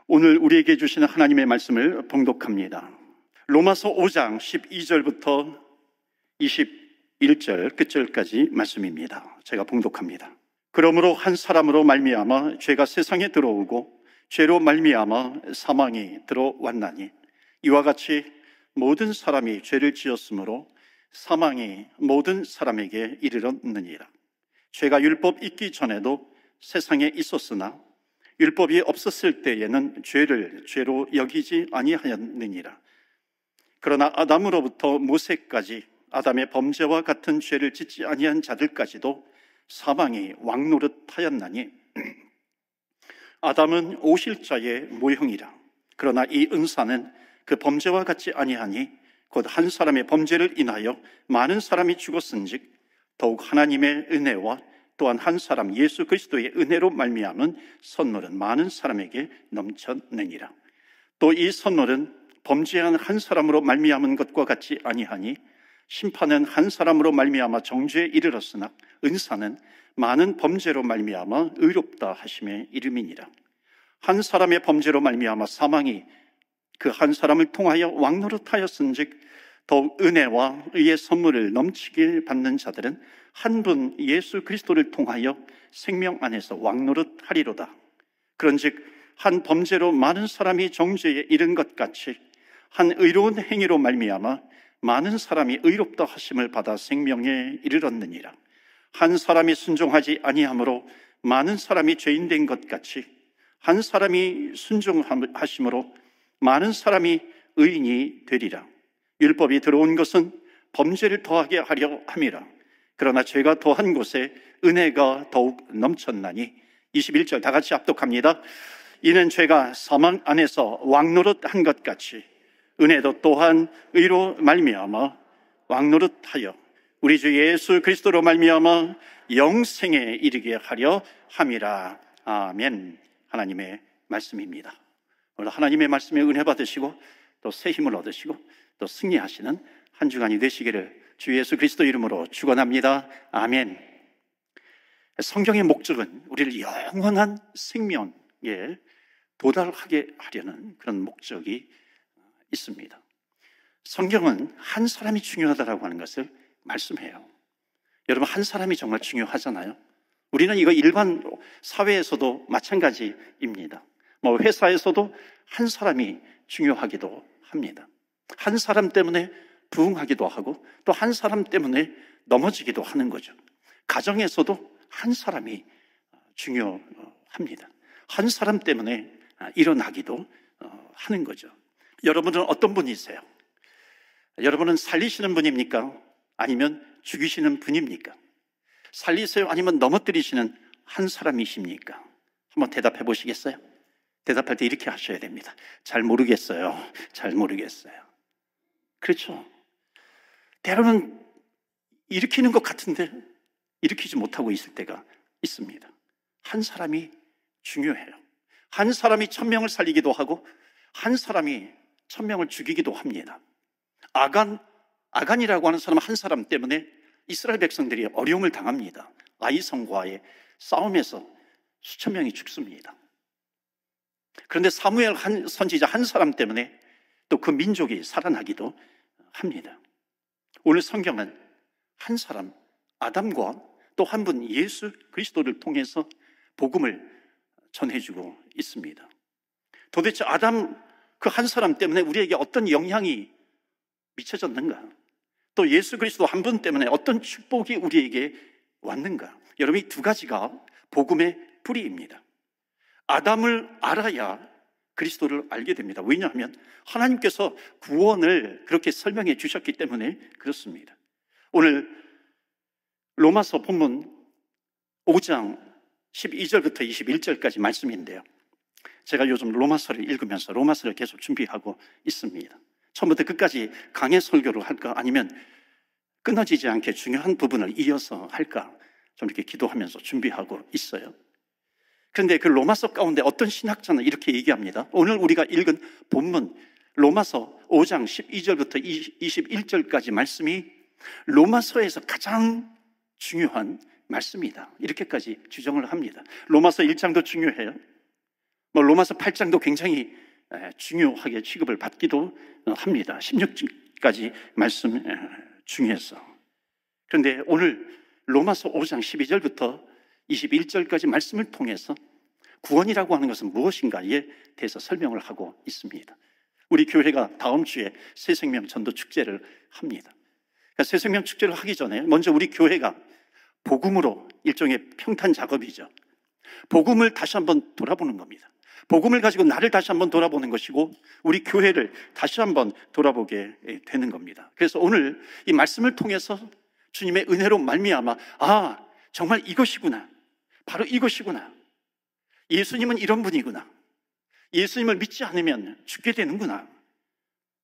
오늘 우리에게 주시는 하나님의 말씀을 봉독합니다. 로마서 5장 12절부터 21절 끝절까지 말씀입니다. 제가 봉독합니다. 그러므로 한 사람으로 말미암아 죄가 세상에 들어오고 죄로 말미암아 사망이 들어왔나니 이와 같이 모든 사람이 죄를 지었으므로 사망이 모든 사람에게 이르렀느니라. 죄가 율법 있기 전에도 세상에 있었으나 율법이 없었을 때에는 죄를 죄로 여기지 아니하였느니라. 그러나 아담으로부터 모세까지 아담의 범죄와 같은 죄를 짓지 아니한 자들까지도 사망이 왕노릇하였나니 아담은 오실자의 모형이라. 그러나 이 은사는 그 범죄와 같지 아니하니 곧 한 사람의 범죄를 인하여 많은 사람이 죽었은즉 더욱 하나님의 은혜와 또한 한 사람 예수 그리스도의 은혜로 말미암은 선물은 많은 사람에게 넘쳤느니라. 또 이 선물은 범죄한 한 사람으로 말미암은 것과 같지 아니하니 심판은 한 사람으로 말미암아 정죄에 이르렀으나 은사는 많은 범죄로 말미암아 의롭다 하심에 이름이니라. 한 사람의 범죄로 말미암아 사망이 그 한 사람을 통하여 왕노릇하였은즉 더욱 은혜와 의의 선물을 넘치게 받는 자들은 한 분 예수 그리스도를 통하여 생명 안에서 왕노릇하리로다. 그런즉 한 범죄로 많은 사람이 정죄에 이른 것 같이 한 의로운 행위로 말미암아 많은 사람이 의롭다 하심을 받아 생명에 이르렀느니라. 한 사람이 순종하지 아니함으로 많은 사람이 죄인 된 것 같이 한 사람이 순종하심으로 많은 사람이 의인이 되리라. 율법이 들어온 것은 범죄를 더하게 하려 함이라. 그러나 죄가 더한 곳에 은혜가 더욱 넘쳤나니 21절 다 같이 합독합니다. 이는 죄가 사망 안에서 왕노릇한 것 같이 은혜도 또한 의로 말미암아 왕노릇하여 우리 주 예수 그리스도로 말미암아 영생에 이르게 하려 함이라. 아멘. 하나님의 말씀입니다. 오늘 하나님의 말씀에 은혜 받으시고 또 새 힘을 얻으시고 또 승리하시는 한 주간이 되시기를 주 예수 그리스도 이름으로 축원합니다. 아멘. 성경의 목적은 우리를 영원한 생명에 도달하게 하려는 그런 목적이 있습니다. 성경은 한 사람이 중요하다고 하는 것을 말씀해요. 여러분, 한 사람이 정말 중요하잖아요. 우리는 이거 일반 사회에서도 마찬가지입니다. 회사에서도 한 사람이 중요하기도 합니다. 한 사람 때문에 부흥하기도 하고 또 한 사람 때문에 넘어지기도 하는 거죠. 가정에서도 한 사람이 중요합니다. 한 사람 때문에 일어나기도 하는 거죠. 여러분은 어떤 분이세요? 여러분은 살리시는 분입니까? 아니면 죽이시는 분입니까? 살리세요? 아니면 넘어뜨리시는 한 사람이십니까? 한번 대답해 보시겠어요? 대답할 때 이렇게 하셔야 됩니다. 잘 모르겠어요. 잘 모르겠어요. 그렇죠? 때로는 일으키는 것 같은데 일으키지 못하고 있을 때가 있습니다. 한 사람이 중요해요. 한 사람이 1000명을 살리기도 하고 한 사람이 1000명을 죽이기도 합니다. 아간이라고 하는 사람 한 사람 때문에 이스라엘 백성들이 어려움을 당합니다. 아이성과의 싸움에서 수천 명이 죽습니다. 그런데 사무엘 한 선지자 한 사람 때문에 또 그 민족이 살아나기도 합니다. 오늘 성경은 한 사람 아담과 또 한 분 예수 그리스도를 통해서 복음을 전해주고 있습니다. 도대체 아담 그 한 사람 때문에 우리에게 어떤 영향이 미쳐졌는가? 또 예수 그리스도 한 분 때문에 어떤 축복이 우리에게 왔는가? 여러분, 이 두 가지가 복음의 뿌리입니다. 아담을 알아야 그리스도를 알게 됩니다. 왜냐하면 하나님께서 구원을 그렇게 설명해 주셨기 때문에 그렇습니다. 오늘 로마서 본문 5장 12절부터 21절까지 말씀인데요, 제가 요즘 로마서를 읽으면서 로마서를 계속 준비하고 있습니다. 처음부터 끝까지 강해 설교를 할까 아니면 끊어지지 않게 중요한 부분을 이어서 할까 좀 이렇게 기도하면서 준비하고 있어요. 그런데 그 로마서 가운데 어떤 신학자는 이렇게 얘기합니다. 오늘 우리가 읽은 본문 로마서 5장 12절부터 21절까지 말씀이 로마서에서 가장 중요한 말씀이다, 이렇게까지 주장을 합니다. 로마서 1장도 중요해요. 로마서 8장도 굉장히 중요하게 취급을 받기도 합니다. 16까지 말씀 중에서. 그런데 오늘 로마서 5장 12절부터 21절까지 말씀을 통해서 구원이라고 하는 것은 무엇인가에 대해서 설명을 하고 있습니다. 우리 교회가 다음 주에 새생명 전도 축제를 합니다. 그러니까 새생명 축제를 하기 전에 먼저 우리 교회가 복음으로, 일종의 평탄 작업이죠, 복음을 다시 한번 돌아보는 겁니다. 복음을 가지고 나를 다시 한번 돌아보는 것이고 우리 교회를 다시 한번 돌아보게 되는 겁니다. 그래서 오늘 이 말씀을 통해서 주님의 은혜로 말미암아 정말 이것이구나, 바로 이것이구나, 예수님은 이런 분이구나, 예수님을 믿지 않으면 죽게 되는구나,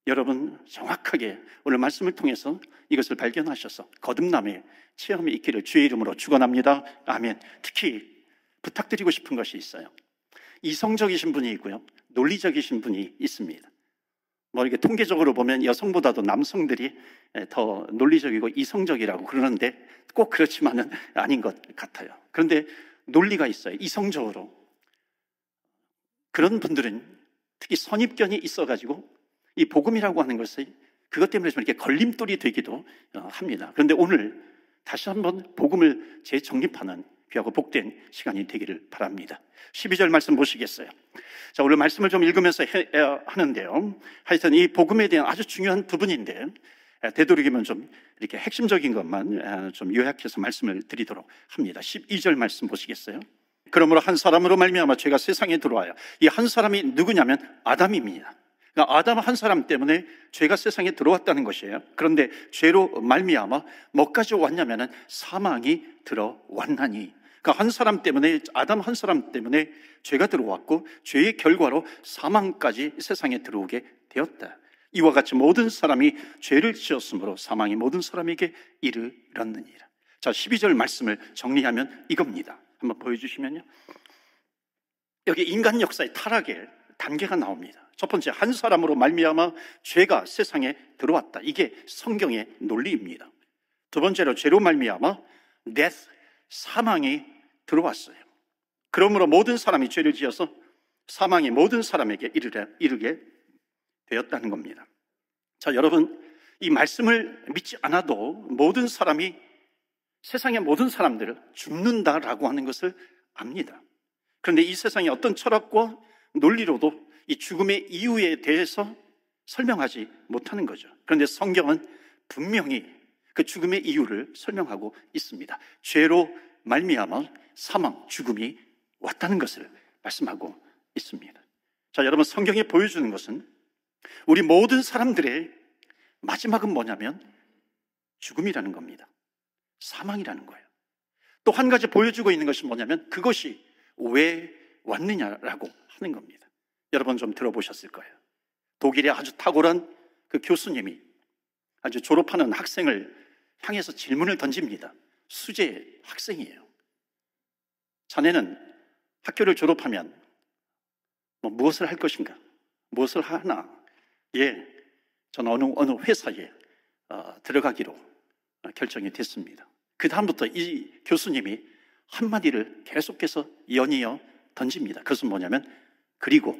여러분 정확하게 오늘 말씀을 통해서 이것을 발견하셔서 거듭남의 체험이 있기를 주의 이름으로 축원합니다. 아멘. 특히 부탁드리고 싶은 것이 있어요. 이성적이신 분이 있고요, 논리적이신 분이 있습니다. 이렇게 통계적으로 보면 여성보다도 남성들이 더 논리적이고 이성적이라고 그러는데 꼭 그렇지만은 아닌 것 같아요. 그런데 논리가 있어요. 이성적으로. 그런 분들은 특히 선입견이 있어가지고 이 복음이라고 하는 것이 그것 때문에 좀 이렇게 걸림돌이 되기도 합니다. 그런데 오늘 다시 한번 복음을 재정립하는 귀하고 복된 시간이 되기를 바랍니다. 12절 말씀 보시겠어요? 자, 오늘 말씀을 좀 읽으면서 하는데요, 하여튼 이 복음에 대한 아주 중요한 부분인데 되도록이면 좀 이렇게 핵심적인 것만 좀 요약해서 말씀을 드리도록 합니다. 12절 말씀 보시겠어요? 그러므로 한 사람으로 말미암아 죄가 세상에 들어와요. 이 한 사람이 누구냐면 아담입니다. 그러니까 아담 한 사람 때문에 죄가 세상에 들어왔다는 것이에요. 그런데 죄로 말미암아 뭐까지 왔냐면은 사망이 들어왔나니, 그러니까 한 사람 때문에, 아담 한 사람 때문에 죄가 들어왔고 죄의 결과로 사망까지 세상에 들어오게 되었다. 이와 같이 모든 사람이 죄를 지었으므로 사망이 모든 사람에게 이르렀느니라. 자, 12절 말씀을 정리하면 이겁니다. 한번 보여주시면요, 여기 인간 역사의 타락의 단계가 나옵니다. 첫 번째, 한 사람으로 말미암아 죄가 세상에 들어왔다. 이게 성경의 논리입니다. 두 번째로, 죄로 말미암아 death, 사망이 들어왔어요. 그러므로 모든 사람이 죄를 지어서 사망이 모든 사람에게 이르게 되었다는 겁니다. 자, 여러분, 이 말씀을 믿지 않아도 모든 사람이, 세상의 모든 사람들을 죽는다라고 하는 것을 압니다. 그런데 이 세상의 어떤 철학과 논리로도 이 죽음의 이유에 대해서 설명하지 못하는 거죠. 그런데 성경은 분명히 그 죽음의 이유를 설명하고 있습니다. 죄로 말미암아 사망, 죽음이 왔다는 것을 말씀하고 있습니다. 자, 여러분, 성경이 보여주는 것은 우리 모든 사람들의 마지막은 뭐냐면 죽음이라는 겁니다. 사망이라는 거예요. 또 한 가지 보여주고 있는 것이 뭐냐면 그것이 왜 왔느냐라고 하는 겁니다. 여러분 좀 들어보셨을 거예요. 독일의 아주 탁월한 그 교수님이 아주 졸업하는 학생을 향해서 질문을 던집니다. 수재 학생이에요. 자네는 학교를 졸업하면 무엇을 할 것인가? 무엇을 하나? 저는 어느 회사에 들어가기로 결정이 됐습니다. 그 다음부터 이 교수님이 한마디를 계속해서 연이어 던집니다. 그것은 뭐냐면 그리고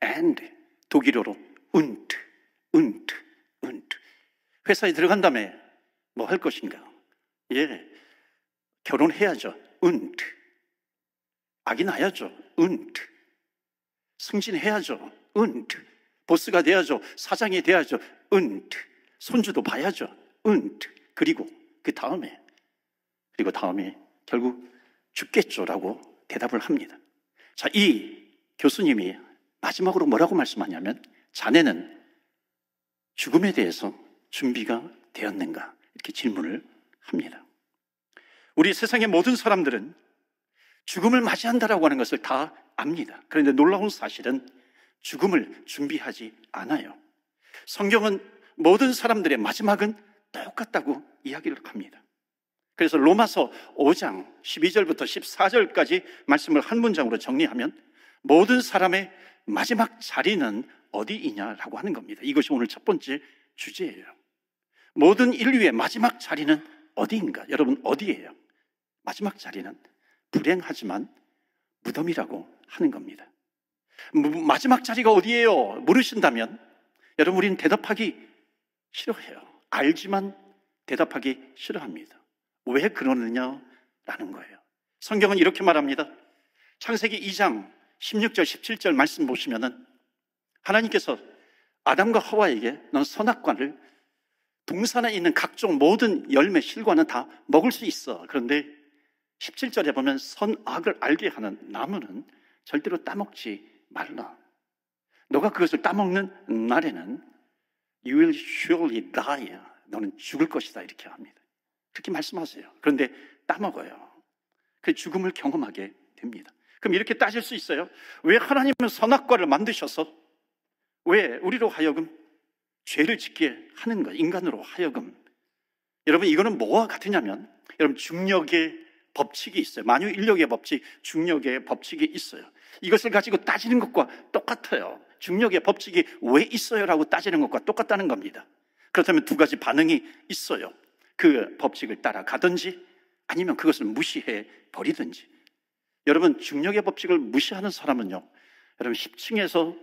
and, 독일어로 und. 회사에 들어간 다음에 뭐 할 것인가? 결혼해야죠. und. 아기 낳아야죠. und. 승진해야죠. und. 보스가 돼야죠. 사장이 돼야죠. und. 손주도 봐야죠. und. 그리고 그 다음에 결국 죽겠죠라고 대답을 합니다. 자, 이 교수님이 마지막으로 뭐라고 말씀하냐면 자네는 죽음에 대해서 준비가 되었는가? 이렇게 질문을 합니다. 우리 세상의 모든 사람들은 죽음을 맞이한다라고 하는 것을 다 압니다. 그런데 놀라운 사실은 죽음을 준비하지 않아요. 성경은 모든 사람들의 마지막은 똑같다고 이야기를 합니다. 그래서 로마서 5장 12절부터 14절까지 말씀을 한 문장으로 정리하면 모든 사람의 마지막 자리는 어디이냐라고 하는 겁니다. 이것이 오늘 첫 번째 주제예요. 모든 인류의 마지막 자리는 어디인가? 여러분, 어디예요? 마지막 자리는 불행하지만 무덤이라고 하는 겁니다. 마지막 자리가 어디예요? 물으신다면 여러분, 우리는 대답하기 싫어해요. 알지만 대답하기 싫어합니다. 왜 그러느냐라는 거예요. 성경은 이렇게 말합니다. 창세기 2장 16절 17절 말씀 보시면은 하나님께서 아담과 하와에게 넌 선악과를 동산에 있는 각종 모든 열매 실과는 다 먹을 수 있어. 그런데 17절에 보면 선악을 알게 하는 나무는 절대로 따먹지 말라. 너가 그것을 따먹는 날에는 You will surely die. 너는 죽을 것이다. 이렇게 합니다. 그렇게 말씀하세요. 그런데 따먹어요. 그 죽음을 경험하게 됩니다. 그럼 이렇게 따질 수 있어요. 왜 하나님은 선악과를 만드셔서 왜 우리로 하여금 죄를 짓게 하는 것, 인간으로 하여금. 여러분, 이거는 뭐와 같으냐면 여러분, 중력의 법칙이 있어요. 만유인력의 법칙, 중력의 법칙이 있어요. 이것을 가지고 따지는 것과 똑같아요. 중력의 법칙이 왜 있어요? 라고 따지는 것과 똑같다는 겁니다. 그렇다면 두 가지 반응이 있어요. 그 법칙을 따라가든지 아니면 그것을 무시해 버리든지. 여러분, 중력의 법칙을 무시하는 사람은요, 여러분 10층에서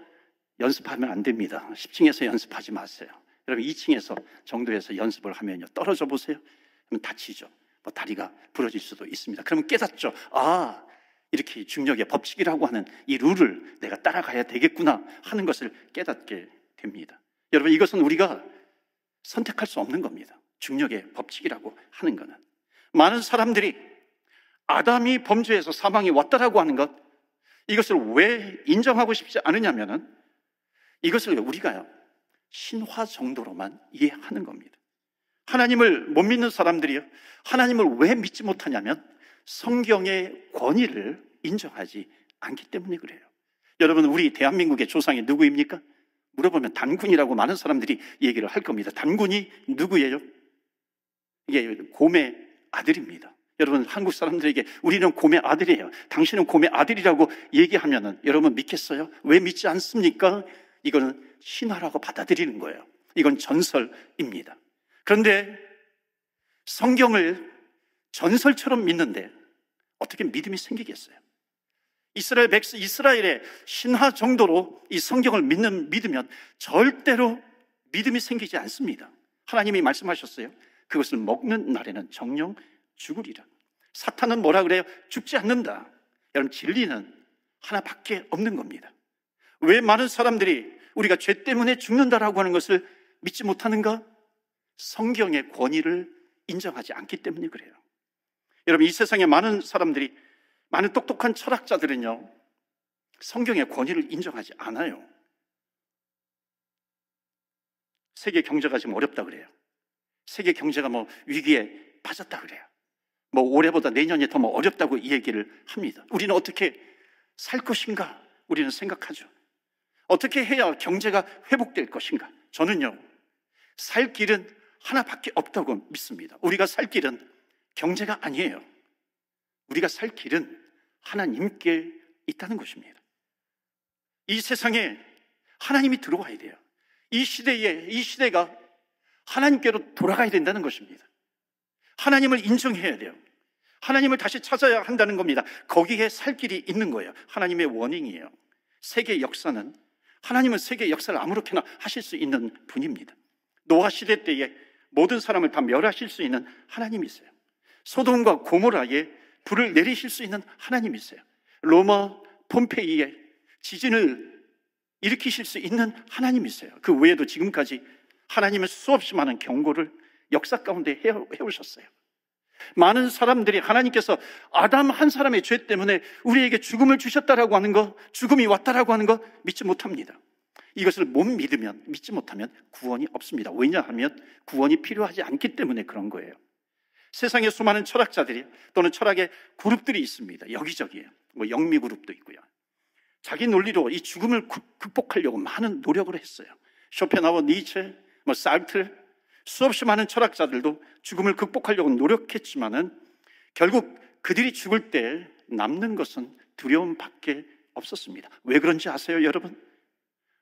연습하면 안 됩니다. 10층에서 연습하지 마세요. 여러분 2층에서 정도에서 연습을 하면요, 떨어져 보세요. 그럼 다치죠. 뭐 다리가 부러질 수도 있습니다. 그러면 깨닫죠. 아, 이렇게 중력의 법칙이라고 하는 이 룰을 내가 따라가야 되겠구나 하는 것을 깨닫게 됩니다. 여러분, 이것은 우리가 선택할 수 없는 겁니다. 중력의 법칙이라고 하는 것은. 많은 사람들이 아담이 범죄해서 사망이 왔다라고 하는 것, 이것을 왜 인정하고 싶지 않으냐면은 이것을 우리가요, 신화 정도로만 이해하는 겁니다. 하나님을 못 믿는 사람들이요, 하나님을 왜 믿지 못하냐면 성경의 권위를 인정하지 않기 때문에 그래요. 여러분, 우리 대한민국의 조상이 누구입니까? 물어보면 단군이라고 많은 사람들이 얘기를 할 겁니다. 단군이 누구예요? 이게 곰의 아들입니다. 여러분, 한국 사람들에게 우리는 곰의 아들이에요, 당신은 곰의 아들이라고 얘기하면은 여러분 믿겠어요? 왜 믿지 않습니까? 이거는 신화라고 받아들이는 거예요. 이건 전설입니다. 그런데 성경을 전설처럼 믿는데 어떻게 믿음이 생기겠어요? 이스라엘의 신화 정도로 이 성경을 믿으면 절대로 믿음이 생기지 않습니다. 하나님이 말씀하셨어요. 그것을 먹는 날에는 정녕 죽으리라. 사탄은 뭐라 그래요? 죽지 않는다. 여러분, 진리는 하나밖에 없는 겁니다. 왜 많은 사람들이 우리가 죄 때문에 죽는다라고 하는 것을 믿지 못하는가? 성경의 권위를 인정하지 않기 때문에 그래요. 여러분, 이 세상에 많은 사람들이, 많은 똑똑한 철학자들은요, 성경의 권위를 인정하지 않아요. 세계 경제가 지금 어렵다 그래요. 세계 경제가 뭐 위기에 빠졌다 그래요. 뭐 올해보다 내년이 더 뭐 어렵다고 이 얘기를 합니다. 우리는 어떻게 살 것인가? 우리는 생각하죠. 어떻게 해야 경제가 회복될 것인가? 저는요, 살 길은 하나밖에 없다고 믿습니다. 우리가 살 길은 경제가 아니에요. 우리가 살 길은 하나님께 있다는 것입니다. 이 세상에 하나님이 들어와야 돼요. 이 시대가 하나님께로 돌아가야 된다는 것입니다. 하나님을 인정해야 돼요. 하나님을 다시 찾아야 한다는 겁니다. 거기에 살 길이 있는 거예요. 하나님의 워닝이에요. 세계 역사는, 하나님은 세계 역사를 아무렇게나 하실 수 있는 분입니다. 노아 시대 때에 모든 사람을 다 멸하실 수 있는 하나님이세요. 소돔과 고모라에 불을 내리실 수 있는 하나님이세요. 로마 폼페이에 지진을 일으키실 수 있는 하나님이세요. 그 외에도 지금까지 하나님은 수없이 많은 경고를 역사 가운데 해오셨어요. 많은 사람들이 하나님께서 아담 한 사람의 죄 때문에 우리에게 죽음을 주셨다라고 하는 것, 죽음이 왔다라고 하는 것 믿지 못합니다. 이것을 못 믿으면, 믿지 못하면 구원이 없습니다. 왜냐하면 구원이 필요하지 않기 때문에 그런 거예요. 세상에 수많은 철학자들이 또는 철학의 그룹들이 있습니다. 여기저기에 뭐 영미 그룹도 있고요. 자기 논리로 이 죽음을 극복하려고 많은 노력을 했어요. 쇼펜하우어, 니체, sartre, 수없이 많은 철학자들도 죽음을 극복하려고 노력했지만은 결국 그들이 죽을 때 남는 것은 두려움밖에 없었습니다. 왜 그런지 아세요, 여러분?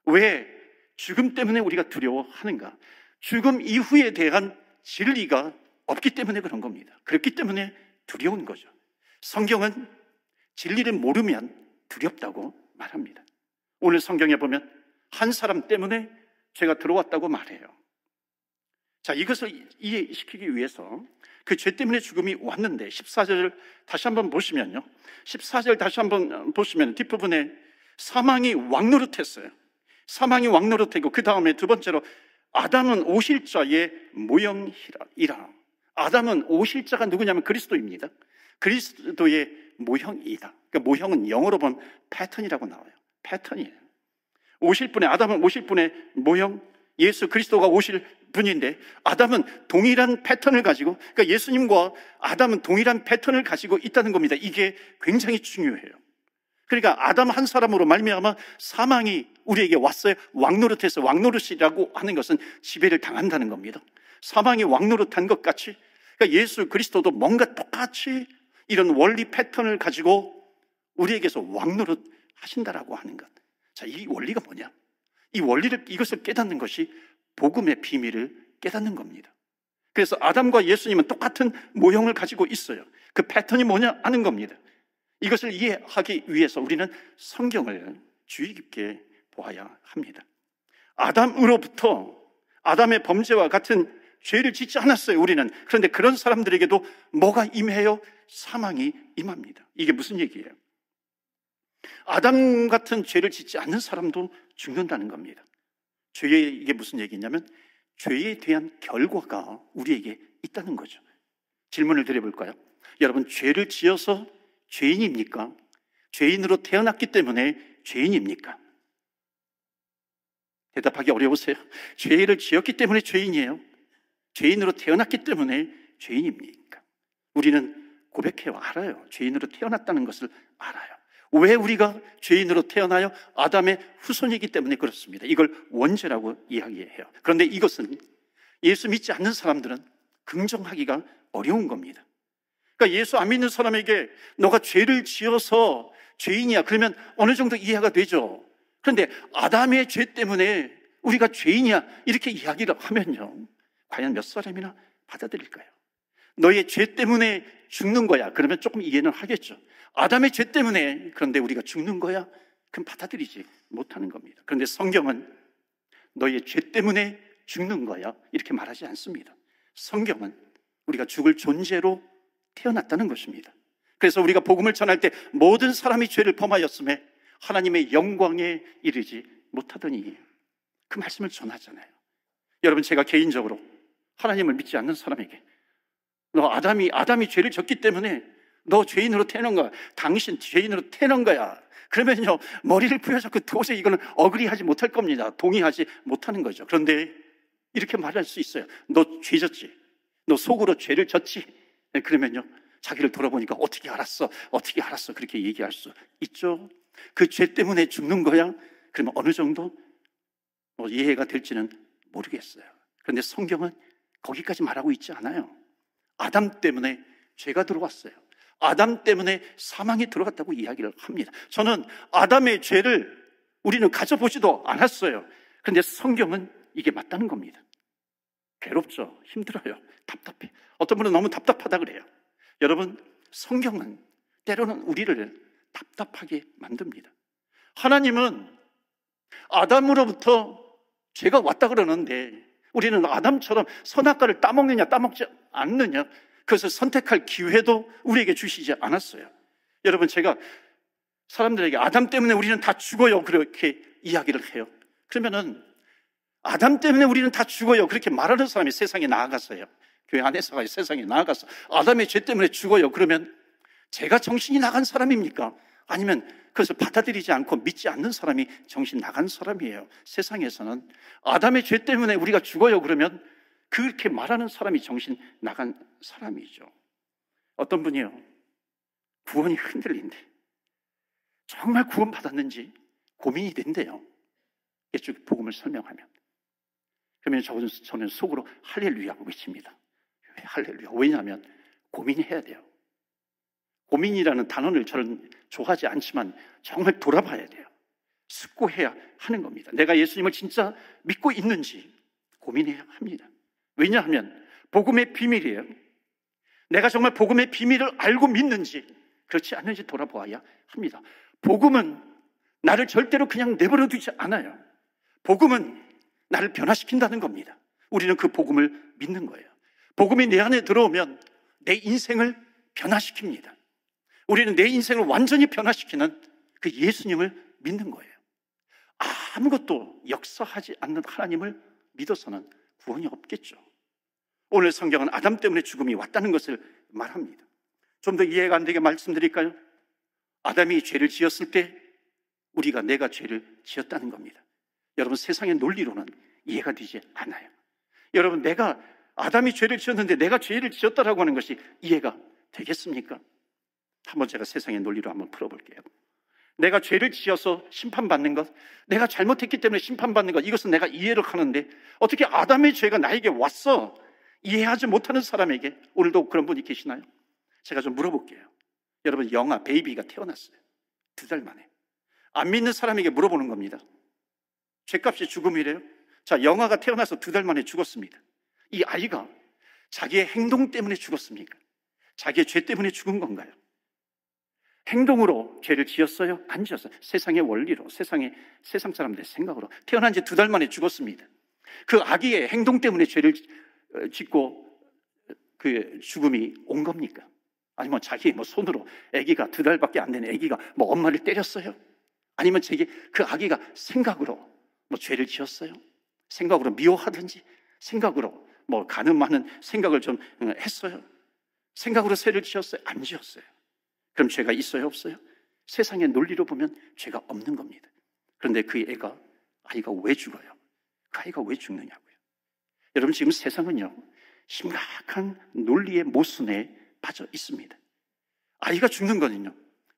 왜 죽음 때문에 우리가 두려워하는가? 죽음 이후에 대한 진리가 없기 때문에 그런 겁니다. 그렇기 때문에 두려운 거죠. 성경은 진리를 모르면 두렵다고 말합니다. 오늘 성경에 보면 한 사람 때문에 죄가 들어왔다고 말해요. 자, 이것을 이해시키기 위해서 그 죄 때문에 죽음이 왔는데 14절을 다시 한번 보시면요, 14절 다시 한번 보시면 뒷부분에 사망이 왕노릇했어요. 사망이 왕노릇했고 그 다음에 두 번째로 아담은 오실자의 모형이라. 아담은 오실자가 누구냐면 그리스도입니다. 그리스도의 모형이다. 그러니까 모형은 영어로 보면 패턴이라고 나와요. 패턴이에요. 오실 분의, 아담은 오실 분의 모형, 예수 그리스도가 오실 분인데 아담은 동일한 패턴을 가지고, 그러니까 예수님과 아담은 동일한 패턴을 가지고 있다는 겁니다. 이게 굉장히 중요해요. 그러니까 아담 한 사람으로 말미암아 사망이 우리에게 왔어요. 왕노릇해서, 왕노릇이라고 하는 것은 지배를 당한다는 겁니다. 사망이 왕노릇한 것 같이, 그러니까 예수 그리스도도 뭔가 똑같이 이런 원리 패턴을 가지고 우리에게서 왕노릇 하신다라고 하는 것. 자, 이 원리가 뭐냐? 이 원리를, 이것을 깨닫는 것이 복음의 비밀을 깨닫는 겁니다. 그래서 아담과 예수님은 똑같은 모형을 가지고 있어요. 그 패턴이 뭐냐 하는 겁니다. 이것을 이해하기 위해서 우리는 성경을 주의 깊게 보아야 합니다. 아담으로부터 아담의 범죄와 같은 죄를 짓지 않았어요, 우리는. 그런데 그런 사람들에게도 뭐가 임해요? 사망이 임합니다. 이게 무슨 얘기예요? 아담 같은 죄를 짓지 않는 사람도 죽는다는 겁니다. 죄의, 이게 무슨 얘기냐면 죄에 대한 결과가 우리에게 있다는 거죠. 질문을 드려볼까요? 여러분, 죄를 지어서 죄인입니까? 죄인으로 태어났기 때문에 죄인입니까? 대답하기 어려우세요? 죄를 지었기 때문에 죄인이에요? 죄인으로 태어났기 때문에 죄인입니까? 우리는 고백해요. 알아요. 죄인으로 태어났다는 것을 알아요. 왜 우리가 죄인으로 태어나요? 아담의 후손이기 때문에 그렇습니다. 이걸 원죄라고 이야기해요. 그런데 이것은 예수 믿지 않는 사람들은 긍정하기가 어려운 겁니다. 그러니까 예수 안 믿는 사람에게 너가 죄를 지어서 죄인이야, 그러면 어느 정도 이해가 되죠. 그런데 아담의 죄 때문에 우리가 죄인이야 이렇게 이야기를 하면요, 과연 몇 사람이나 받아들일까요? 너의 죄 때문에 죽는 거야, 그러면 조금 이해는 하겠죠. 아담의 죄 때문에 그런데 우리가 죽는 거야? 그럼 받아들이지 못하는 겁니다. 그런데 성경은 너의 죄 때문에 죽는 거야 이렇게 말하지 않습니다. 성경은 우리가 죽을 존재로 태어났다는 것입니다. 그래서 우리가 복음을 전할 때 모든 사람이 죄를 범하였음에 하나님의 영광에 이르지 못하더니 그 말씀을 전하잖아요. 여러분, 제가 개인적으로 하나님을 믿지 않는 사람에게 너 아담이 죄를 졌기 때문에 너 죄인으로 태어난 거야, 당신 죄인으로 태어난 거야, 그러면요 머리를 부여잡고 도저히 이거는 어그리하지 못할 겁니다. 동의하지 못하는 거죠. 그런데 이렇게 말할 수 있어요. 너 죄 졌지, 너 속으로 죄를 졌지. 그러면요 자기를 돌아보니까 어떻게 알았어 그렇게 얘기할 수 있죠. 그 죄 때문에 죽는 거야? 그러면 어느 정도 이해가 될지는 모르겠어요. 그런데 성경은 거기까지 말하고 있지 않아요. 아담 때문에 죄가 들어왔어요. 아담 때문에 사망이 들어갔다고 이야기를 합니다. 저는 아담의 죄를 우리는 가져보지도 않았어요. 그런데 성경은 이게 맞다는 겁니다. 괴롭죠. 힘들어요. 답답해. 어떤 분은 너무 답답하다 그래요. 여러분, 성경은 때로는 우리를 답답하게 만듭니다. 하나님은 아담으로부터 죄가 왔다 그러는데 우리는 아담처럼 선악과를 따먹느냐 따먹지 않느냐, 그것을 선택할 기회도 우리에게 주시지 않았어요. 여러분, 제가 사람들에게 아담 때문에 우리는 다 죽어요 그렇게 이야기를 해요. 그러면은 아담 때문에 우리는 다 죽어요 그렇게 말하는 사람이 세상에 나아갔어요. 교회 안에서가 세상에 나아가서 아담의 죄 때문에 죽어요 그러면 제가 정신이 나간 사람입니까? 아니면 그것을 받아들이지 않고 믿지 않는 사람이 정신 나간 사람이에요. 세상에서는 아담의 죄 때문에 우리가 죽어요 그러면 그렇게 말하는 사람이 정신 나간 사람이죠. 어떤 분이요, 구원이 흔들린대. 정말 구원받았는지 고민이 된대요. 이쪽 복음을 설명하면. 그러면 저는 속으로 할렐루야고 외칩니다. 왜 할렐루야? 왜냐하면 고민해야 돼요. 고민이라는 단어를 저는 좋아하지 않지만 정말 돌아봐야 돼요. 숙고해야 하는 겁니다. 내가 예수님을 진짜 믿고 있는지 고민해야 합니다. 왜냐하면 복음의 비밀이에요. 내가 정말 복음의 비밀을 알고 믿는지 그렇지 않는지 돌아보아야 합니다. 복음은 나를 절대로 그냥 내버려 두지 않아요. 복음은 나를 변화시킨다는 겁니다. 우리는 그 복음을 믿는 거예요. 복음이 내 안에 들어오면 내 인생을 변화시킵니다. 우리는 내 인생을 완전히 변화시키는 그 예수님을 믿는 거예요. 아무것도 역사하지 않는 하나님을 믿어서는 구원이 없겠죠. 오늘 성경은 아담 때문에 죽음이 왔다는 것을 말합니다. 좀 더 이해가 안 되게 말씀드릴까요? 아담이 죄를 지었을 때 내가 죄를 지었다는 겁니다. 여러분, 세상의 논리로는 이해가 되지 않아요. 여러분, 아담이 죄를 지었는데 내가 죄를 지었다라고 하는 것이 이해가 되겠습니까? 한번 제가 세상의 논리로 한번 풀어볼게요. 내가 죄를 지어서 심판받는 것, 내가 잘못했기 때문에 심판받는 것, 이것은 내가 이해를 하는데 어떻게 아담의 죄가 나에게 왔어? 이해하지 못하는 사람에게 오늘도 그런 분이 계시나요? 제가 좀 물어볼게요. 여러분, 영아 베이비가 태어났어요. 2달 만에. 안 믿는 사람에게 물어보는 겁니다. 죄값이 죽음이래요? 자, 영아가 태어나서 2달 만에 죽었습니다. 이 아이가 자기의 행동 때문에 죽었습니까? 자기의 죄 때문에 죽은 건가요? 행동으로 죄를 지었어요? 안 지었어요. 세상의 원리로, 세상 사람들의 생각으로 태어난 지 2달 만에 죽었습니다. 그 아기의 행동 때문에 죄를 짓고 그 죽음이 온 겁니까? 아니면 자기 손으로, 아기가 2달밖에 안 되는 아기가 엄마를 때렸어요? 아니면 그 아기가 생각으로 죄를 지었어요? 생각으로 미워하든지, 생각으로 가늠하는 생각을 좀 했어요? 생각으로 죄를 지었어요? 안 지었어요? 그럼 죄가 있어요, 없어요? 세상의 논리로 보면 죄가 없는 겁니다. 그런데 그 아이가 왜 죽어요? 그 아이가 왜 죽느냐고요? 여러분, 지금 세상은요, 심각한 논리의 모순에 빠져 있습니다. 아이가 죽는 거는요,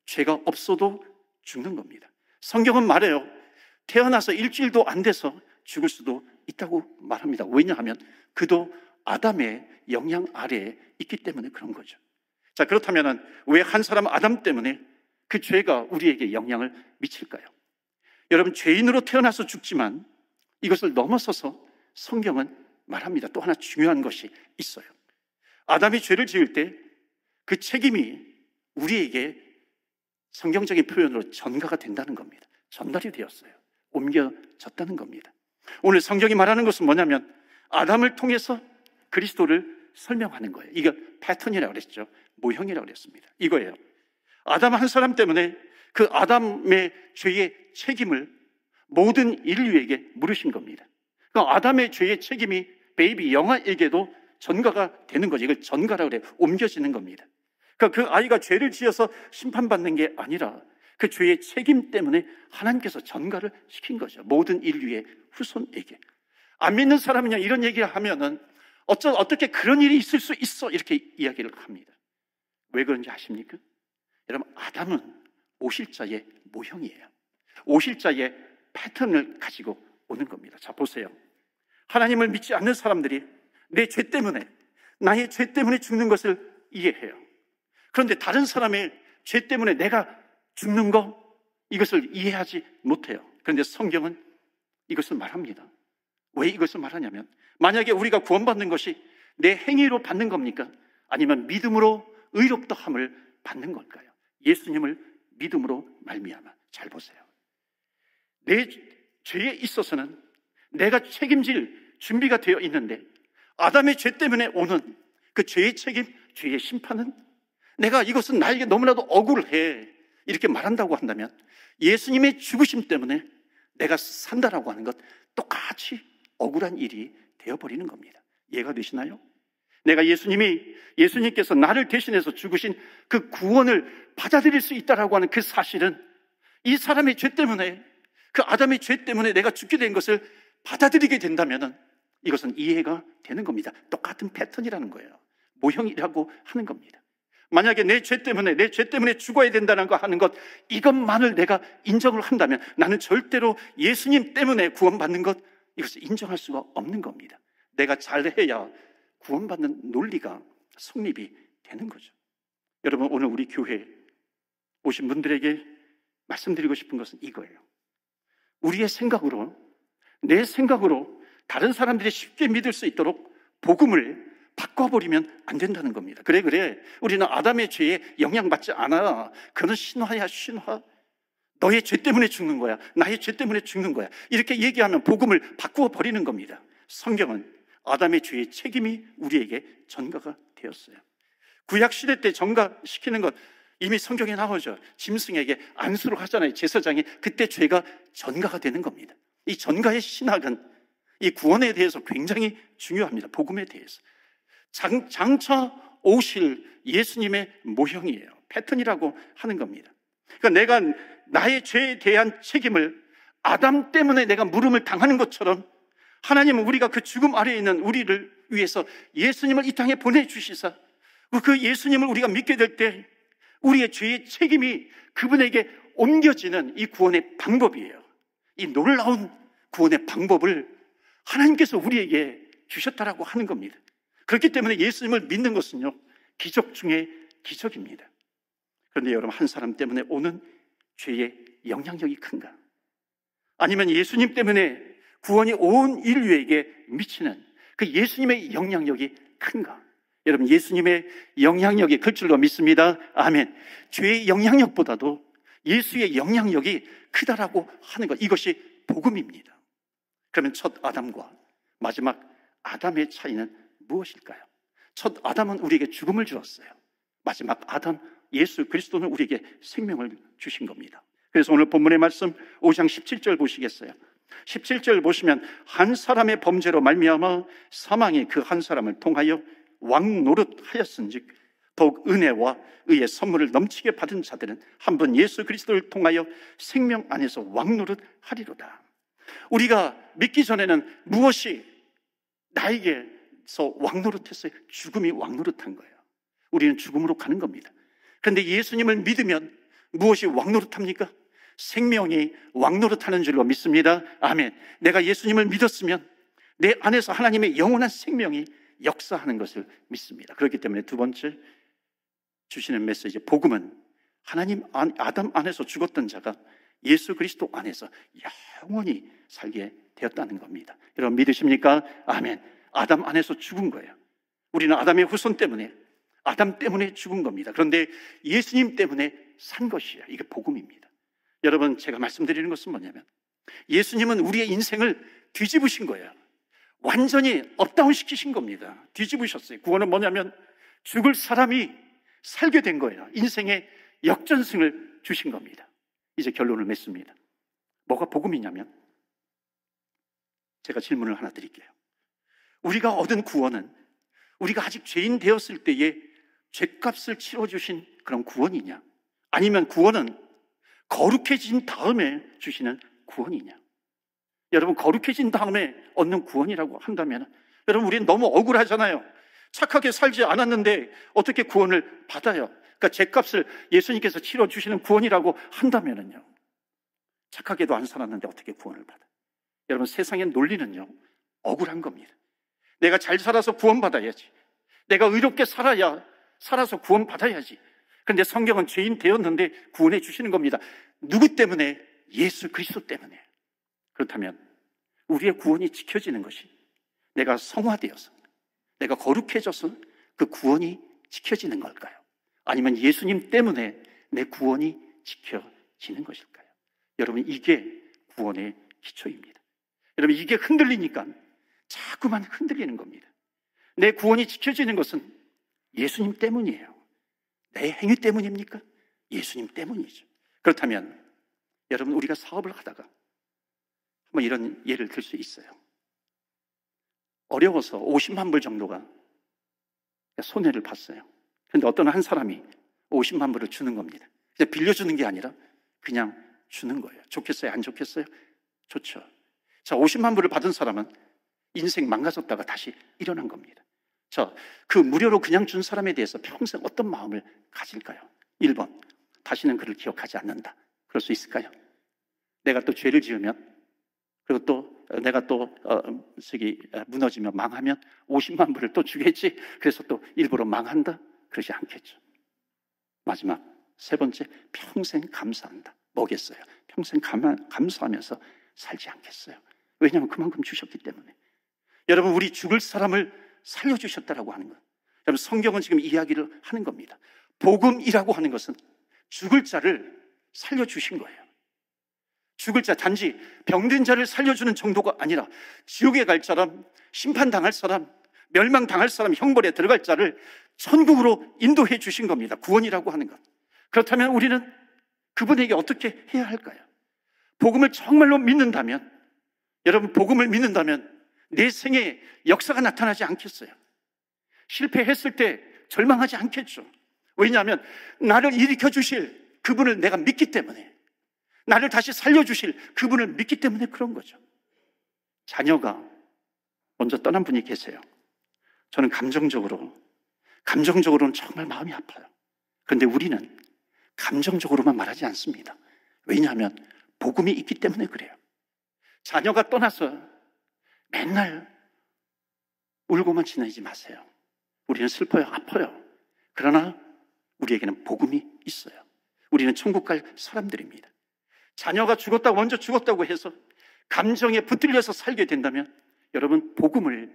죄가 없어도 죽는 겁니다. 성경은 말해요. 태어나서 일주일도 안 돼서 죽을 수도 있다고 말합니다. 왜냐하면 그도 아담의 영향 아래에 있기 때문에 그런 거죠. 자, 그렇다면 왜 한 사람 아담 때문에 그 죄가 우리에게 영향을 미칠까요? 여러분, 죄인으로 태어나서 죽지만 이것을 넘어서서 성경은 말합니다. 또 하나 중요한 것이 있어요. 아담이 죄를 지을 때 그 책임이 우리에게 성경적인 표현으로 전가가 된다는 겁니다. 전달이 되었어요. 옮겨졌다는 겁니다. 오늘 성경이 말하는 것은 뭐냐면 아담을 통해서 그리스도를 설명하는 거예요. 이거 패턴이라고 그랬죠. 모형이라고 그랬습니다. 이거예요. 아담 한 사람 때문에 그 아담의 죄의 책임을 모든 인류에게 물으신 겁니다. 그 아담의 죄의 책임이 베이비 영아에게도 전가가 되는 거죠. 이걸 전가라고 그래요. 옮겨지는 겁니다. 그러니까 그 아이가 죄를 지어서 심판받는 게 아니라 그 죄의 책임 때문에 하나님께서 전가를 시킨 거죠. 모든 인류의 후손에게. 안 믿는 사람은요, 이런 얘기를 하면은 어떻게 그런 일이 있을 수 있어? 이렇게 이야기를 합니다. 왜 그런지 아십니까? 여러분, 아담은 오실자의 모형이에요. 오실자의 패턴을 가지고 오는 겁니다. 자, 보세요. 하나님을 믿지 않는 사람들이 내 죄 때문에, 나의 죄 때문에 죽는 것을 이해해요. 그런데 다른 사람의 죄 때문에 내가 죽는 거, 이것을 이해하지 못해요. 그런데 성경은 이것을 말합니다. 왜 이것을 말하냐면, 만약에 우리가 구원받는 것이 내 행위로 받는 겁니까? 아니면 믿음으로 의롭다함을 받는 걸까요? 예수님을 믿음으로 말미암아. 잘 보세요. 내 죄에 있어서는 내가 책임질 준비가 되어 있는데 아담의 죄 때문에 오는 그 죄의 책임, 죄의 심판은 내가 이것은 나에게 너무나도 억울해 이렇게 말한다고 한다면 예수님의 죽으심 때문에 내가 산다라고 하는 것 똑같이 억울한 일이 되어버리는 겁니다. 이해가 되시나요? 내가 예수님께서 나를 대신해서 죽으신 그 구원을 받아들일 수 있다라고 하는 그 사실은 이 사람의 죄 때문에, 그 아담의 죄 때문에 내가 죽게 된 것을 받아들이게 된다면 이것은 이해가 되는 겁니다. 똑같은 패턴이라는 거예요. 모형이라고 하는 겁니다. 만약에 내 죄 때문에 죽어야 된다는 거 하는 것, 이것만을 내가 인정을 한다면 나는 절대로 예수님 때문에 구원받는 것, 이것을 인정할 수가 없는 겁니다. 내가 잘해야 구원받는 논리가 성립이 되는 거죠. 여러분, 오늘 우리 교회에 오신 분들에게 말씀드리고 싶은 것은 이거예요. 우리의 생각으로, 내 생각으로 다른 사람들이 쉽게 믿을 수 있도록 복음을 바꿔버리면 안 된다는 겁니다. 그래. 우리는 아담의 죄에 영향받지 않아. 그는 신화야, 신화. 너의 죄 때문에 죽는 거야. 나의 죄 때문에 죽는 거야. 이렇게 얘기하면 복음을 바꾸어 버리는 겁니다. 성경은 아담의 죄의 책임이 우리에게 전가가 되었어요. 구약시대 때 전가시키는 것 이미 성경에 나오죠. 짐승에게 안수를 하잖아요. 제사장이. 그때 죄가 전가가 되는 겁니다. 이 전가의 신학은 이 구원에 대해서 굉장히 중요합니다. 복음에 대해서. 장차 오실 예수님의 모형이에요. 패턴이라고 하는 겁니다. 그러니까 내가 나의 죄에 대한 책임을 아담 때문에 내가 물음을 당하는 것처럼 하나님은 우리가 그 죽음 아래에 있는 우리를 위해서 예수님을 이 땅에 보내주시사 그 예수님을 우리가 믿게 될 때 우리의 죄의 책임이 그분에게 옮겨지는 이 구원의 방법이에요. 이 놀라운 구원의 방법을 하나님께서 우리에게 주셨다라고 하는 겁니다. 그렇기 때문에 예수님을 믿는 것은요, 기적 중에 기적입니다. 그런데 여러분, 한 사람 때문에 오는 죄의 영향력이 큰가? 아니면 예수님 때문에 구원이 온 인류에게 미치는 그 예수님의 영향력이 큰가? 여러분, 예수님의 영향력이 클 줄로 믿습니다. 아멘. 죄의 영향력보다도 예수의 영향력이 크다라고 하는 것, 이것이 복음입니다. 그러면 첫 아담과 마지막 아담의 차이는 무엇일까요? 첫 아담은 우리에게 죽음을 주었어요. 마지막 아담 예수 그리스도는 우리에게 생명을 주신 겁니다. 그래서 오늘 본문의 말씀 5장 17절 보시겠어요? 17절 보시면 한 사람의 범죄로 말미암아 사망이 그 한 사람을 통하여 왕노릇하였은즉 더욱 은혜와 의의 선물을 넘치게 받은 자들은 한 번 예수 그리스도를 통하여 생명 안에서 왕노릇하리로다. 우리가 믿기 전에는 무엇이 나에게서 왕노릇했어요? 죽음이 왕노릇한 거예요. 우리는 죽음으로 가는 겁니다. 그런데 예수님을 믿으면 무엇이 왕노릇합니까? 생명이 왕노릇하는 줄로 믿습니다. 아멘. 내가 예수님을 믿었으면 내 안에서 하나님의 영원한 생명이 역사하는 것을 믿습니다. 그렇기 때문에 두 번째 주시는 메시지, 복음은 하나님 아담 안에서 죽었던 자가 예수 그리스도 안에서 영원히 살게 되었다는 겁니다. 여러분 믿으십니까? 아멘. 아담 안에서 죽은 거예요. 우리는 아담의 후손 때문에, 아담 때문에 죽은 겁니다. 그런데 예수님 때문에 산 것이에요. 이게 복음입니다. 여러분, 제가 말씀드리는 것은 뭐냐면 예수님은 우리의 인생을 뒤집으신 거예요. 완전히 업다운 시키신 겁니다. 뒤집으셨어요. 구원은 뭐냐면 죽을 사람이 살게 된 거예요. 인생의 역전승을 주신 겁니다. 이제 결론을 맺습니다. 뭐가 복음이냐면, 제가 질문을 하나 드릴게요. 우리가 얻은 구원은 우리가 아직 죄인 되었을 때에 죄값을 치러주신 그런 구원이냐, 아니면 구원은 거룩해진 다음에 주시는 구원이냐? 여러분, 거룩해진 다음에 얻는 구원이라고 한다면, 여러분, 우리는 너무 억울하잖아요. 착하게 살지 않았는데 어떻게 구원을 받아요? 그러니까 죄값을 예수님께서 치러주시는 구원이라고 한다면요, 착하게도 안 살았는데 어떻게 구원을 받아요? 여러분, 세상의 논리는요, 억울한 겁니다. 내가 잘 살아서 구원받아야지, 내가 의롭게 살아서 구원받아야지. 그런데 성경은 죄인 되었는데 구원해 주시는 겁니다. 누구 때문에? 예수 그리스도 때문에. 그렇다면 우리의 구원이 지켜지는 것이 내가 성화되어서, 내가 거룩해져서 그 구원이 지켜지는 걸까요? 아니면 예수님 때문에 내 구원이 지켜지는 것일까요? 여러분, 이게 구원의 기초입니다. 여러분, 이게 흔들리니까 자꾸만 흔들리는 겁니다. 내 구원이 지켜지는 것은 예수님 때문이에요. 내 행위 때문입니까? 예수님 때문이죠. 그렇다면 여러분, 우리가 사업을 하다가 뭐 이런 예를 들 수 있어요. 어려워서 50만 불 정도가 손해를 봤어요. 그런데 어떤 한 사람이 50만 불을 주는 겁니다. 그냥 빌려주는 게 아니라 그냥 주는 거예요. 좋겠어요? 안 좋겠어요? 좋죠. 자, 50만 불을 받은 사람은 인생 망가졌다가 다시 일어난 겁니다. 자, 그 무료로 그냥 준 사람에 대해서 평생 어떤 마음을 가질까요? 1번, 다시는 그를 기억하지 않는다. 그럴 수 있을까요? 내가 또 죄를 지으면, 그리고 또 내가 또 무너지면, 망하면 50만 불을 또 주겠지, 그래서 또 일부러 망한다? 그러지 않겠죠. 마지막 세 번째, 평생 감사한다. 뭐겠어요? 평생 감사하면서 살지 않겠어요. 왜냐하면 그만큼 주셨기 때문에. 여러분, 우리 죽을 사람을 살려주셨다라고 하는 것. 여러분, 성경은 지금 이야기를 하는 겁니다. 복음이라고 하는 것은 죽을 자를 살려주신 거예요. 죽을 자, 단지 병든 자를 살려주는 정도가 아니라 지옥에 갈 사람, 심판당할 사람, 멸망당할 사람, 형벌에 들어갈 자를 천국으로 인도해 주신 겁니다. 구원이라고 하는 것. 그렇다면 우리는 그분에게 어떻게 해야 할까요? 복음을 정말로 믿는다면, 여러분, 복음을 믿는다면 내 생에 역사가 나타나지 않겠어요? 실패했을 때 절망하지 않겠죠? 왜냐하면 나를 일으켜 주실 그분을 내가 믿기 때문에, 나를 다시 살려주실 그분을 믿기 때문에 그런 거죠. 자녀가 먼저 떠난 분이 계세요. 저는 감정적으로는 정말 마음이 아파요. 그런데 우리는 감정적으로만 말하지 않습니다. 왜냐하면 복음이 있기 때문에 그래요. 자녀가 떠나서 맨날 울고만 지내지 마세요. 우리는 슬퍼요, 아파요. 그러나 우리에게는 복음이 있어요. 우리는 천국 갈 사람들입니다. 자녀가 죽었다고, 먼저 죽었다고 해서 감정에 붙들려서 살게 된다면 여러분, 복음을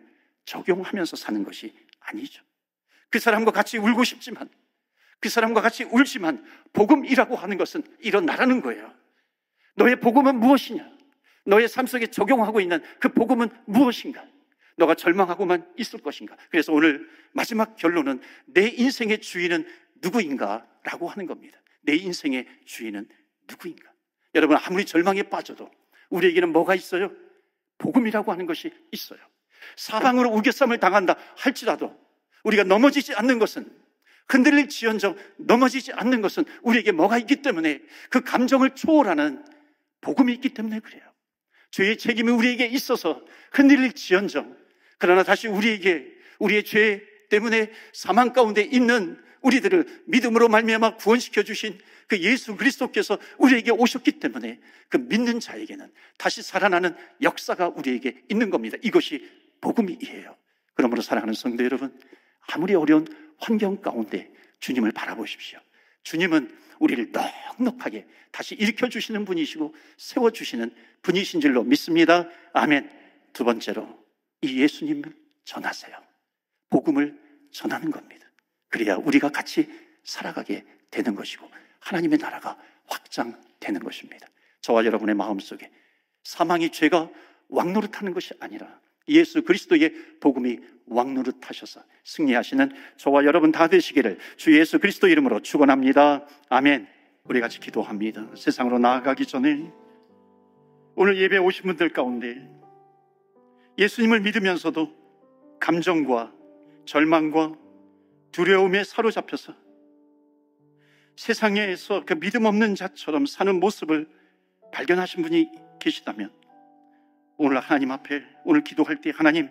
적용하면서 사는 것이 아니죠. 그 사람과 같이 울고 싶지만, 그 사람과 같이 울지만 복음이라고 하는 것은 일어나라는 거예요. 너의 복음은 무엇이냐? 너의 삶 속에 적용하고 있는 그 복음은 무엇인가? 너가 절망하고만 있을 것인가? 그래서 오늘 마지막 결론은 내 인생의 주인은 누구인가? 라고 하는 겁니다. 내 인생의 주인은 누구인가? 여러분, 아무리 절망에 빠져도 우리에게는 뭐가 있어요? 복음이라고 하는 것이 있어요. 사방으로 우겨쌈을 당한다 할지라도 우리가 넘어지지 않는 것은, 흔들릴지언정 넘어지지 않는 것은 우리에게 뭐가 있기 때문에, 그 감정을 초월하는 복음이 있기 때문에 그래요. 죄의 책임이 우리에게 있어서 흔들릴지언정, 그러나 다시 우리에게 우리의 죄 때문에 사망 가운데 있는 우리들을 믿음으로 말미암아 구원시켜 주신 그 예수 그리스도께서 우리에게 오셨기 때문에 그 믿는 자에게는 다시 살아나는 역사가 우리에게 있는 겁니다. 이것이 복음이에요. 그러므로 사랑하는 성도 여러분, 아무리 어려운 환경 가운데 주님을 바라보십시오. 주님은 우리를 넉넉하게 다시 일으켜 주시는 분이시고 세워주시는 분이신 줄로 믿습니다. 아멘. 두 번째로, 이 예수님을 전하세요. 복음을 전하는 겁니다. 그래야 우리가 같이 살아가게 되는 것이고 하나님의 나라가 확장되는 것입니다. 저와 여러분의 마음속에 사망의 죄가 왕노릇하는 것이 아니라 예수 그리스도의 복음이 왕노릇하셔서 승리하시는 저와 여러분 다 되시기를 주 예수 그리스도 이름으로 축원합니다. 아멘. 우리 같이 기도합니다. 세상으로 나아가기 전에 오늘 예배 오신 분들 가운데 예수님을 믿으면서도 감정과 절망과 두려움에 사로잡혀서 세상에서 그 믿음 없는 자처럼 사는 모습을 발견하신 분이 계시다면 오늘 하나님 앞에 오늘 기도할 때, 하나님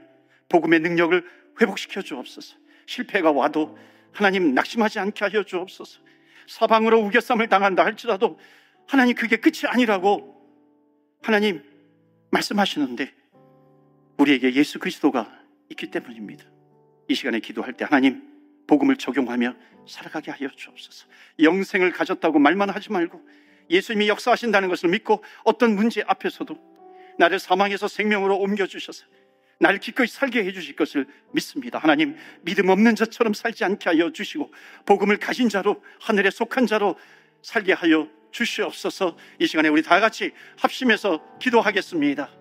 복음의 능력을 회복시켜 주옵소서. 실패가 와도 하나님 낙심하지 않게 하여 주옵소서. 사방으로 우겨쌈을 당한다 할지라도 하나님 그게 끝이 아니라고 하나님 말씀하시는데 우리에게 예수 그리스도가 있기 때문입니다. 이 시간에 기도할 때 하나님 복음을 적용하며 살아가게 하여 주옵소서. 영생을 가졌다고 말만 하지 말고 예수님이 역사하신다는 것을 믿고 어떤 문제 앞에서도 나를 사망에서 생명으로 옮겨주셔서 나를 기꺼이 살게 해주실 것을 믿습니다. 하나님, 믿음 없는 자처럼 살지 않게 하여 주시고 복음을 가진 자로, 하늘에 속한 자로 살게 하여 주시옵소서. 이 시간에 우리 다 같이 합심해서 기도하겠습니다.